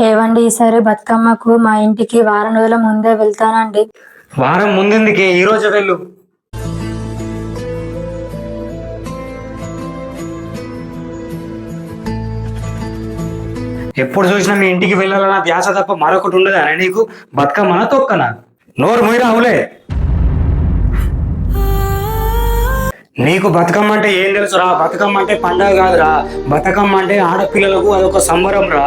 ఏవండి, ఈసారి బతుకమ్మకు మా ఇంటికి వారం రోజుల ముందే వెళ్తానండి. వారం ముందుకే ఈ రోజు వెళ్ళు. ఎప్పుడు చూసినా మీ ఇంటికి వెళ్ళాలన్న ధ్యాస తప్ప మరొకటి ఉండదా నీకు? బతుకమ్మనా తొక్కనా? నోరు మొయ్యి రావులే. నీకు బతుకమ్మ అంటే ఏం తెలుసురా? బతుకమ్మ అంటే పండగ కాదురా. బతుకమ్మ అంటే ఆడపిల్లలకు అదొక సంబరం రా.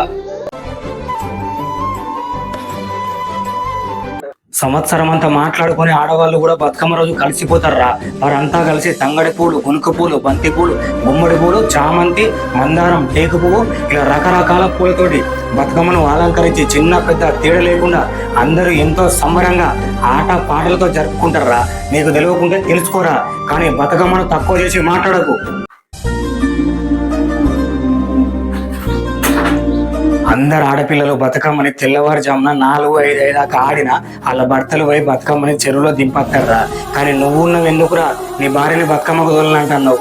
సంవత్సరం అంతా మాట్లాడుకుని ఆడవాళ్ళు కూడా బతుకమ్మ రోజు కలిసిపోతారా. వారంతా కలిసి తంగడి పూలు, గునుక పూలు, బంతి పూలు, గుమ్మడి పూలు, చామంతి, మందారం, టేకు పువ్వు ఇలా రకరకాల పూలతోటి బతుకమ్మను అలంకరించి చిన్న పెద్ద తేడా లేకుండా అందరూ ఎంతో సంబరంగా ఆట పాటలతో జరుపుకుంటారా. నీకు తెలియకుంటే తెలుసుకోరా, కానీ బతుకమ్మను తక్కువ చేసి మాట్లాడకు. అందరు ఆడపిల్లలు బతుకమ్మని తెల్లవారుజామున 4-5 దాకా ఆడిన వాళ్ళ భర్తలు పోయి బతుకమ్మని చెరువులో దింపత్తారా. కానీ నువ్వున్నవి ఎందుకురా నీ భార్యని బతుకమ్మకు తోలనంటున్నావు?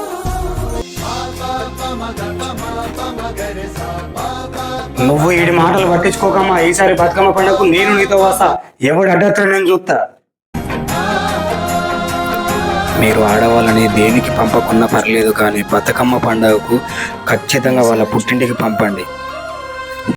నువ్వు ఈ మాటలు పట్టించుకోకమ్మా. ఈసారి బతుకమ్మ పండుగకు నేను నీతో వస్తా. ఎవడు అడ్డత్తా నేను చూస్తా. మీరు ఆడవాళ్ళని దేనికి పంపకున్నా పర్లేదు, కానీ బతుకమ్మ పండుగకు ఖచ్చితంగా వాళ్ళ పుట్టింటికి పంపండి.